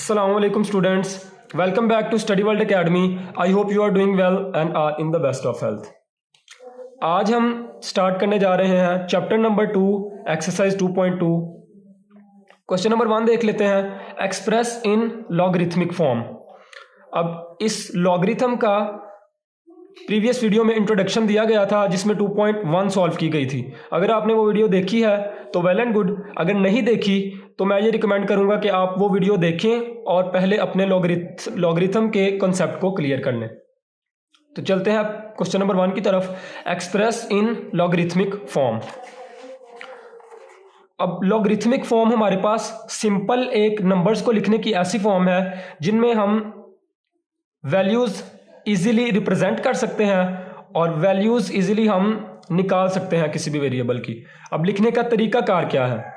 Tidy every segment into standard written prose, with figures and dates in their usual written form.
Assalamu alaikum students. Welcome back to Study World Academy. I hope you are doing well and are in the best of health. आज हम start करने जा रहे हैं chapter number 2 exercise 2.2. Question number 1 देख लेते हैं. Express in logarithmic form. अब इस लॉगरिथम का प्रीवियस वीडियो में इंट्रोडक्शन दिया गया था जिसमें 2.1 सॉल्व की गई थी. अगर आपने वो वीडियो देखी है तो वेल एंड गुड. अगर नहीं देखी तो मैं ये रिकमेंड करूंगा कि आप वो वीडियो देखें और पहले अपने लॉगरिथम के कॉन्सेप्ट को क्लियर कर लें. तो चलते हैं क्वेश्चन नंबर 1 की तरफ. Express in logarithmic form. अब लॉगरिथमिक फॉर्म हमारे पास सिंपल एक नंबर्स को लिखने की ऐसी फॉर्म है जिनमें हम वैल्यूज़ इजीली रिप्रेजेंट कर सकते हैं और वैल्यूज़ इजीली हम निकाल सकते हैं किसी भी वेरिएबल की. अब लिखने का तरीकाकार क्या है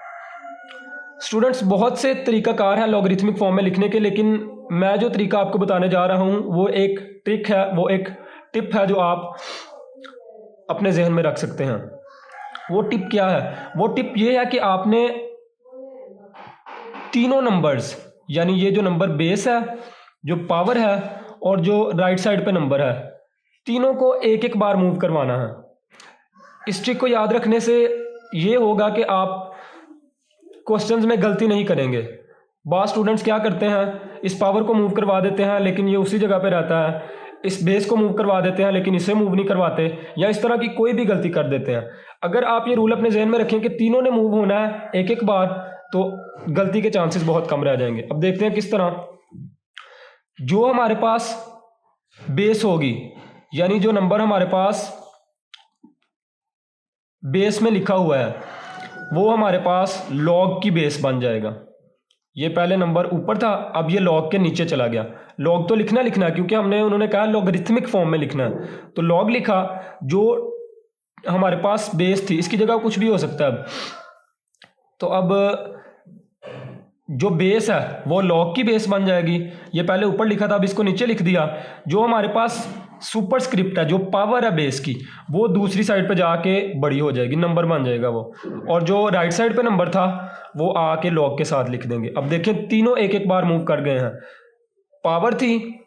स्टूडेंट्स? बहुत से तरीकाकार हैं लॉगरिथमिक फॉर्म में लिखने के, लेकिन मैं जो तरीका आपको बताने जा रहा हूं वो एक ट्रिक है, वो एक टिप है जो आप अपने जहन में रख सकते हैं. वो टिप क्या है? वो टिप ये है कि आपने तीनों नंबर्स, यानी ये जो नंबर बेस है, जो पावर है और जो राइट साइड पे नंबर है, तीनों को एक एक बार मूव करवाना है. इस ट्रिक को याद रखने से ये होगा कि आप क्वेश्चंस में गलती नहीं करेंगे. बहुत स्टूडेंट्स क्या करते हैं, इस पावर को मूव करवा देते हैं लेकिन ये उसी जगह पे रहता है, इस बेस को मूव करवा देते हैं लेकिन इसे मूव नहीं करवाते, या इस तरह की कोई भी गलती कर देते हैं. अगर आप ये रूल अपने जहन में रखें कि तीनों ने मूव होना है एक एक बार, तो गलती के चांसेस बहुत कम रह जाएंगे. अब देखते हैं किस तरह. जो हमारे पास बेस होगी, यानी जो नंबर हमारे पास बेस में लिखा हुआ है, वो हमारे पास लॉग की बेस बन जाएगा. ये पहले नंबर ऊपर था, अब ये लॉग के नीचे चला गया. लॉग तो लिखना है क्योंकि उन्होंने कहा लॉगरिथमिक फॉर्म में लिखना है, तो लॉग लिखा. जो हमारे पास बेस थी इसकी जगह कुछ भी हो सकता है. तो अब जो बेस है वो लॉग की बेस बन जाएगी. ये पहले ऊपर लिखा था, अब इसको नीचे लिख दिया. जो हमारे पास सुपरस्क्रिप्ट है, जो पावर है बेस की, वो दूसरी साइड पे जाके बड़ी हो जाएगी, नंबर बन जाएगा वो. और जो राइट साइड पे नंबर था वो आके लॉग के साथ लिख देंगे. अब देखें तीनों एक एक बार मूव कर गए हैं. पावर थी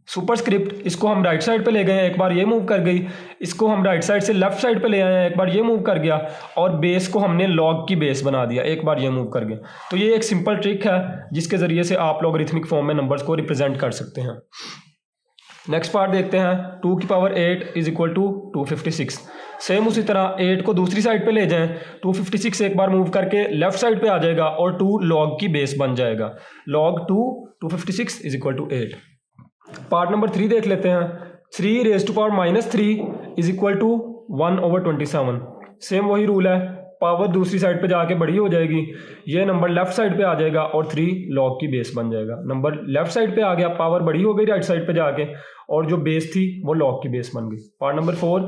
सुपरस्क्रिप्ट, इसको हम राइट साइड पे ले गए, एक बार ये मूव कर गई. इसको हम राइट साइड से लेफ्ट साइड पे ले आए हैं, एक बार ये मूव कर गया. और बेस को हमने लॉग की बेस बना दिया, एक बार ये मूव कर गया. तो ये एक सिंपल ट्रिक है जिसके ज़रिए से आप लॉगरिथमिक फॉर्म में नंबर्स को रिप्रेजेंट कर सकते हैं. नेक्स्ट पार्ट देखते हैं. 2 की power 8 is equal to 256. Same उसी तरह 8 को दूसरी साइड पे ले जाएं, 256 एक बार मूव करके लेफ्ट साइड पे आ जाएगा और 2 लॉग की बेस बन जाएगा. Log 256 is equal to 8. Part number 3 देख लेते हैं. 3 raise to power -3 is equal to 1/27. Same वही रूल है, पावर दूसरी साइड पे जाके बड़ी हो जाएगी, ये नंबर लेफ्ट साइड पे आ जाएगा और 3 लॉग की बेस बन जाएगा. नंबर लेफ्ट साइड पे आ गया, पावर बड़ी हो गई राइट साइड पे जाके, और जो बेस थी वो लॉग की बेस बन गई. Part number 4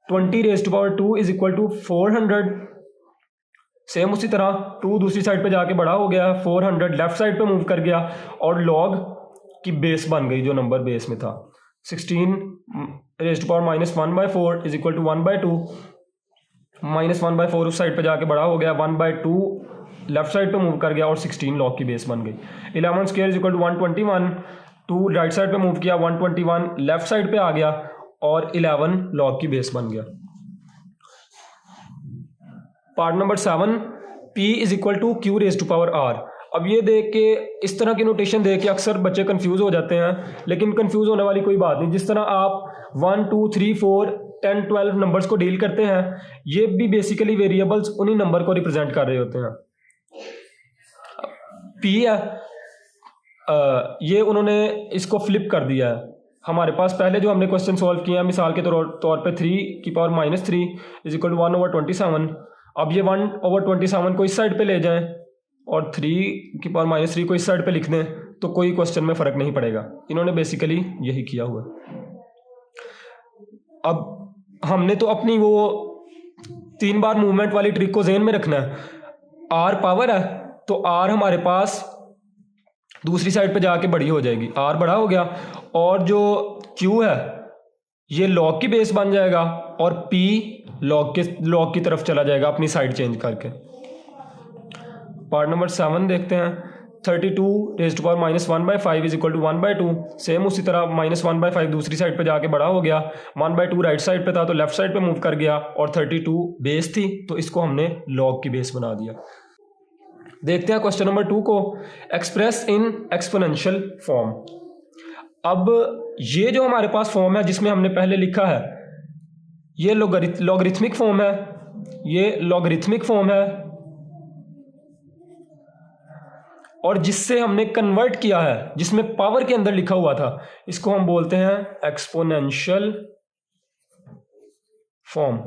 20 raise to power 2 is equal to 400. Same उसी तरह 2 दूसरी साइड पे जाके बड़ा हो गया, 400 लेफ्ट साइड पे मूव कर गया और लॉग की बेस बन गई जो नंबर बेस में था. 16 raise to power -1/4 is equal to 1/2. -1/4 उस साइड पे जाके बड़ा हो गया, 1/2 लेफ्ट साइड पे मूव कर गया और 16 लॉग की बेस बन गई. 11 square is equal to 121. 2 right side पे मूव किया, 121 लेफ्ट साइड पे आ गया और 11 लॉग की बेस बन गया. Part number 7 P is equal to Q raise to power R. अब ये देख के, इस तरह की नोटेशन देख के अक्सर बच्चे कंफ्यूज हो जाते हैं, लेकिन कंफ्यूज होने वाली कोई बात नहीं. जिस तरह आप 1 2 3 4 10 12 नंबर्स को डील करते हैं, ये भी बेसिकली वेरिएबल्स उन्हीं नंबर को रिप्रेजेंट कर रहे होते हैं. P है, ये उन्होंने इसको फ्लिप कर दिया है. हमारे पास पहले जो हमने क्वेश्चन सॉल्व किया है, मिसाल के तौर पे 3 की पावर -3 इज इक्वल टू 1/27. अब ये 1/27 को इस साइड पे ले जाएं और 3 की पावर -3 को इस साइड पे लिख दें, तो कोई क्वेश्चन में फ़र्क नहीं पड़ेगा. इन्होंने बेसिकली यही किया हुआ है. अब हमने तो अपनी वो 3 बार मूवमेंट वाली ट्रिक को जहन में रखना है. R पावर है, तो R हमारे पास दूसरी साइड पे जाके बड़ी हो जाएगी, R बड़ा हो गया. और जो Q है ये लॉग की बेस बन जाएगा और P लॉग की तरफ चला जाएगा अपनी साइड चेंज करके. पार्ट नंबर 7 देखते हैं. 32 इज इक्वल टू 1/2। सेम उसी तरह -1/5 दूसरी साइड पे जाके बड़ा हो गया, 1/2 राइट साइड पे था तो लेफ्ट साइड पे मूव कर गया, और 32 बेस थी तो इसको हमने लॉग की बेस बना दिया। देखते हैं क्वेश्चन नंबर 2 को, एक्सप्रेस इन एक्सपोनेंशियल फॉर्म। अब ये जो हमारे पास फॉर्म है जिसमें हमने पहले लिखा है ये लॉगरिथमिक फॉर्म है, ये लॉगरिथमिक फॉर्म है, और जिससे हमने कन्वर्ट किया है जिसमें पावर के अंदर लिखा हुआ था इसको हम बोलते हैं एक्सपोनेंशियल फॉर्म।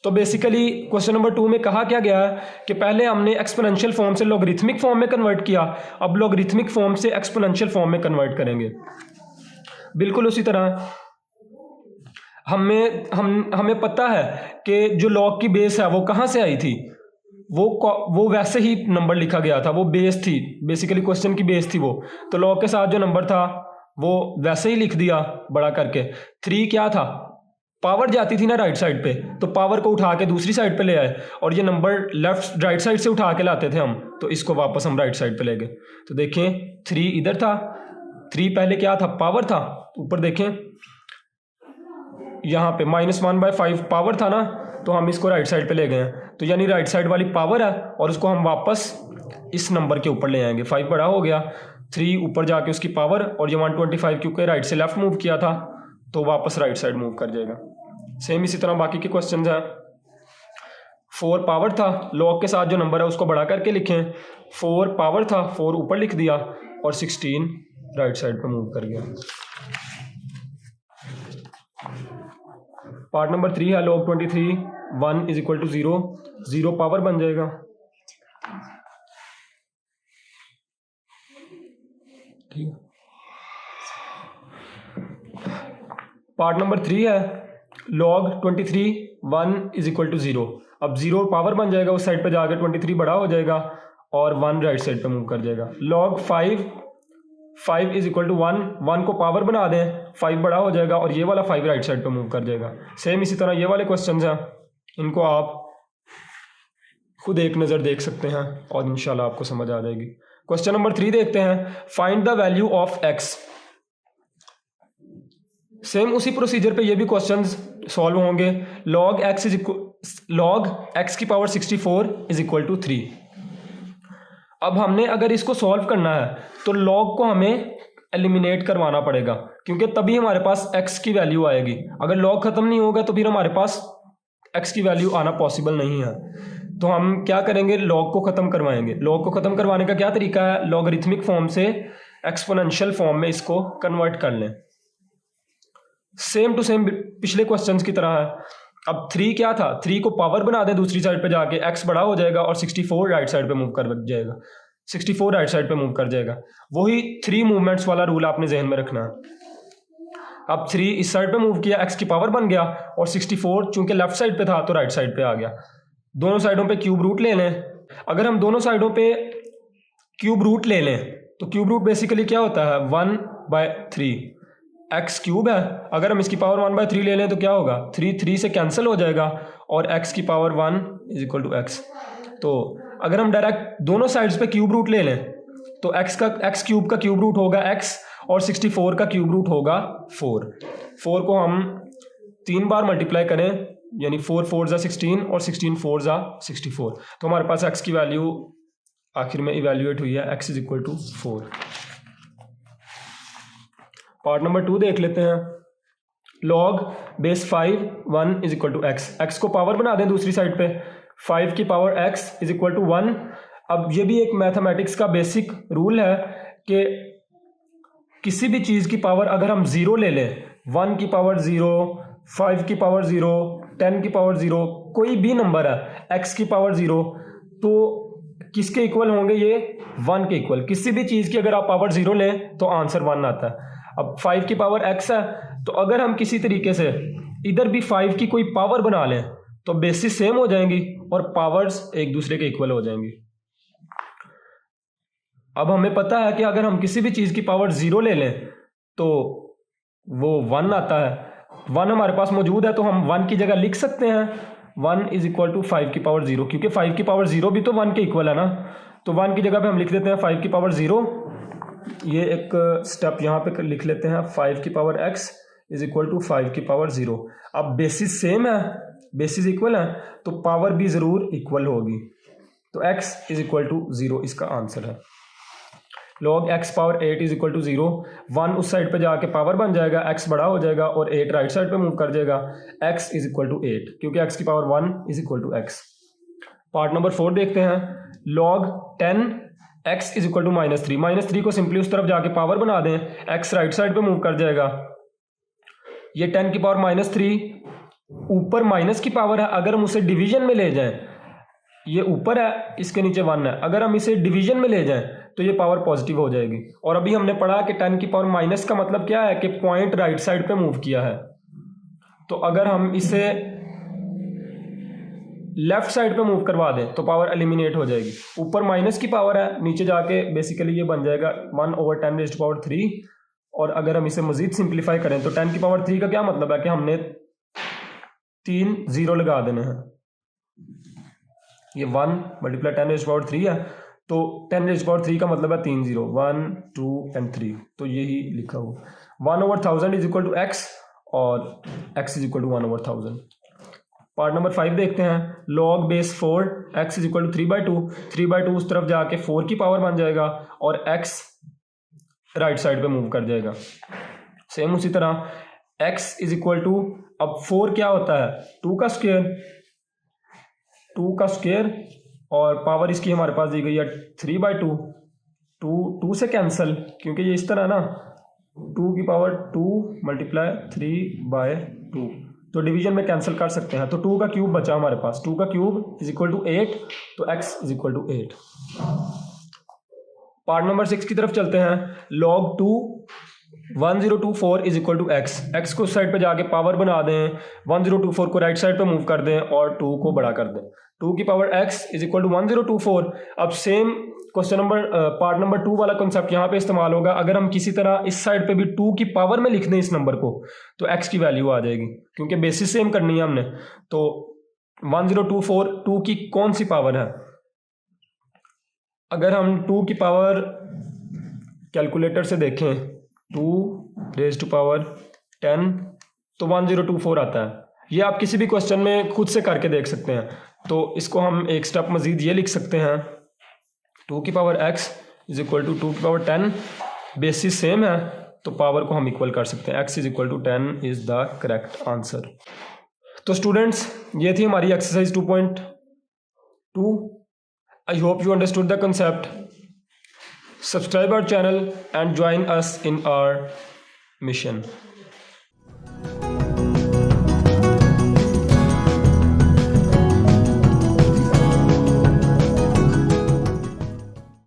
तो बेसिकली क्वेश्चन नंबर 2 में कहा क्या गया है कि पहले हमने एक्सपोनेंशियल फॉर्म से लॉगरिथमिक फॉर्म में कन्वर्ट किया, अब लॉगरिथमिक फॉर्म से एक्सपोनेंशियल फॉर्म में कन्वर्ट करेंगे। बिल्कुल उसी तरह हमें पता है कि जो लॉग की बेस है वो कहाँ से आई थी, वो वैसे ही नंबर लिखा गया था, वो बेस थी, बेसिकली क्वेश्चन की बेस थी वो, तो लॉग के साथ जो नंबर था वो वैसे ही लिख दिया बड़ा करके। 3 क्या था, पावर जाती थी ना राइट साइड पे, तो पावर को उठा के दूसरी साइड पे ले आए, और ये नंबर लेफ्ट राइट साइड से उठा के लाते थे हम, तो इसको वापस हम राइट साइड पे ले गए। तो देखें 3 इधर था, 3 पहले क्या था, पावर था, ऊपर देखें यहाँ पे -1/5 पावर था ना, तो हम इसको राइट साइड पे ले गए हैं, तो यानी राइट साइड वाली पावर है और उसको हम वापस इस नंबर के ऊपर ले आएंगे। 5 बड़ा हो गया, 3 ऊपर जाके उसकी पावर, और ये 125 क्योंकि राइट से लेफ्ट मूव किया था तो वापस राइट साइड मूव कर जाएगा। सेम इसी तरह बाकी के क्वेश्चन हैं। 4 पावर था, लॉग के साथ जो नंबर है उसको बड़ा करके लिखें, 4 पावर था, 4 ऊपर लिख दिया, और 16 राइट साइड पे मूव कर गया। पार्ट नंबर 3 है log 23 1 is equal to 0, 0 power बन जाएगा। ठीक है, पार्ट नंबर 3 है log 23 1 इज इक्वल टू 0। अब 0 पावर बन जाएगा, उस साइड पे जाकर 23 बड़ा हो जाएगा और 1 राइट साइड पे मूव कर जाएगा। log 5 इज इक्वल टू 1 को पावर बना दें, 5 बड़ा हो जाएगा और ये वाला 5 राइट साइड पे मूव कर जाएगा। सेम इसी तरह ये वाले क्वेश्चंस हैं, इनको आप खुद एक नज़र देख सकते हैं और इंशाल्लाह आपको समझ आ जाएगी। क्वेश्चन नंबर 3 देखते हैं, find the value of x। Same उसी प्रोसीजर पे ये भी क्वेश्चंस सॉल्व होंगे। log x की पावर 64 इज इक्वल टू 3। अब हमने अगर इसको सॉल्व करना है तो log को हमें एलिमिनेट करवाना पड़ेगा, क्योंकि तभी हमारे पास x की वैल्यू आएगी। अगर log ख़त्म नहीं होगा तो फिर हमारे पास x की वैल्यू आना पॉसिबल नहीं है। तो हम क्या करेंगे, log को ख़त्म करवाएंगे। log को ख़त्म करवाने का क्या तरीका है, लॉगरिथमिक फॉर्म से एक्सपोनेंशियल फॉर्म में इसको कन्वर्ट कर लें। सेम टू सेम पिछले क्वेश्चंस की तरह है। अब 3 क्या था, 3 को पावर बना दें दूसरी साइड पे जाके, x बड़ा हो जाएगा और 64 राइट साइड पे मूव कर जाएगा, 64 राइट साइड पे मूव कर जाएगा। वही 3 मूवमेंट्स वाला रूल आपने जहन में रखना है। अब 3 इस साइड पे मूव किया, x की पावर बन गया, और 64 चूंकि लेफ्ट साइड पे था तो राइट साइड पे आ गया। दोनों साइडों पे क्यूब रूट ले लें। अगर हम दोनों साइडों पे क्यूब रूट ले लें तो क्यूब रूट बेसिकली क्या होता है, 1/3 x क्यूब है। अगर हम इसकी पावर 1/3 ले लें तो क्या होगा, 3 से कैंसिल हो जाएगा और x की power 1 is equal to x। तो अगर हम डायरेक्ट दोनों साइड्स पे क्यूब रूट ले लें तो x क्यूब का क्यूब रूट होगा x और 64 का क्यूब रूट होगा 4। 4 को हम 3 बार मल्टीप्लाई करें, यानी 4 4 ज़ा 16 और 16 4 ज़ा 64, तो हमारे पास x की वैल्यू आखिर में इवेल्युएट हुई है, x is equal to 4। Part number 2 देख लेते हैं। log base 5 1 is equal to x को पावर बना दें दूसरी साइड पे, 5 की power x is equal to 1। अब ये भी एक मैथमेटिक्स का बेसिक रूल है कि किसी भी चीज़ की पावर अगर हम 0 ले लें, 1 की पावर 0, 5 की पावर 0, 10 की पावर 0, कोई भी नंबर है x की पावर 0, तो किसके इक्वल होंगे, ये 1 के इक्वल। किसी भी चीज़ की अगर आप पावर 0 लें तो आंसर 1 आता है। अब 5 की पावर x है, तो अगर हम किसी तरीके से इधर भी 5 की कोई पावर बना लें तो बेसिस सेम हो जाएंगी और पावर्स एक दूसरे के इक्वल हो जाएंगी। अब हमें पता है कि अगर हम किसी भी चीज़ की पावर 0 ले लें तो वो 1 आता है। 1 हमारे पास मौजूद है तो हम 1 की जगह लिख सकते हैं 1 इज इक्वल टू 5 की पावर 0, क्योंकि 5 की पावर 0 भी तो 1 के इक्वल है ना। तो 1 की जगह पे हम लिख देते हैं 5 की पावर 0। ये एक स्टेप यहाँ पे लिख लेते हैं 5 की power x is equal to 5 की पावर 0। अब बेसिस सेम है, बेसिस इक्वल है, तो पावर भी ज़रूर इक्वल होगी। तो x इज इक्वल टू 0 इसका आंसर है। log x power 8 is equal to 0, 1 उस साइड पे जाके पावर बन जाएगा, x बड़ा हो जाएगा और 8 राइट साइड पे मूव कर जाएगा, x इज इक्वल टू 8 क्योंकि x की power 1 is equal to x। Part number 4 देखते हैं। log 10 x is equal to -3, -3 को सिंपली उस तरफ जाके पावर बना दें, x राइट साइड पे मूव कर जाएगा। ये 10 की पावर -3 ऊपर माइनस की पावर है, अगर हम उसे डिवीजन में ले जाएं, ये ऊपर है इसके नीचे 1 है, अगर हम इसे डिवीजन में ले जाएं तो ये पावर पॉजिटिव हो जाएगी। और अभी हमने पढ़ा कि 10 की पावर माइनस का मतलब क्या है कि पॉइंट राइट साइड पे मूव किया है। तो अगर हम इसे लेफ्ट साइड पे मूव करवा दें तो पावर एलिमिनेट हो जाएगी। ऊपर माइनस की पावर है, नीचे जाके बेसिकली ये बन जाएगा 1/10⁻³ और अगर हम इसे मजीद सिंप्लीफाई करें तो 10 की पावर 3 का क्या मतलब है कि हमने 3 0 लगा देने हैं। ये 1 × 10⁻³ है, तो 10⁻³ का मतलब है 3 0, 1 2 एंड 3, तो यही लिखा हो। 1/1000 इज इक्वल टू x और x is equal to 1/1000। Part number 5 देखते हैं। log base 4 x is equal to 3/2, 3/2 उस तरफ जाके 4 की पावर बन जाएगा और x राइट साइड पे मूव कर जाएगा। सेम उसी तरह x इज इक्वल टू, अब 4 क्या होता है 2 का स्क्वायर, 2 का स्क्वायर और पावर इसकी हमारे पास दी गई है 3/2, 2 से कैंसिल क्योंकि ये इस तरह ना 2 की पावर 2 × 3/2, तो डिवीजन में कैंसिल कर सकते हैं। तो 2 का क्यूब बचा हमारे पास, 2 का क्यूब इज इक्वल टू 8, तो x is equal to 8। Part number 6 की तरफ चलते हैं। log 2 1024 is equal to x को उस साइड पे जाके पावर बना दें, 1024 को राइट साइड पे मूव कर दें और 2 को बड़ा कर दें, 2 की power x is equal to 1024। अब same question number part number 2 वाला कॉन्सेप्ट यहाँ पे इस्तेमाल होगा। अगर हम किसी तरह इस साइड पे भी 2 की पावर में लिख दें इस नंबर को तो x की वैल्यू आ जाएगी क्योंकि बेसिस सेम करनी है हमने। तो 1024 2 की कौन सी पावर है, अगर हम 2 की पावर कैलकुलेटर से देखें 2 पावर 10 तो 1024 आता है। ये आप किसी भी क्वेश्चन में खुद से करके देख सकते हैं। तो इसको हम एक स्टेप मजीद ये लिख सकते हैं 2 की power x is equal to 2 की पावर 10, बेसिस सेम है तो पावर को हम इक्वल कर सकते हैं, x is equal to 10 is the correct answer. तो स्टूडेंट्स ये थी हमारी exercise 2.2। I hope you understood the concept. Subscribe our channel and join us in our mission.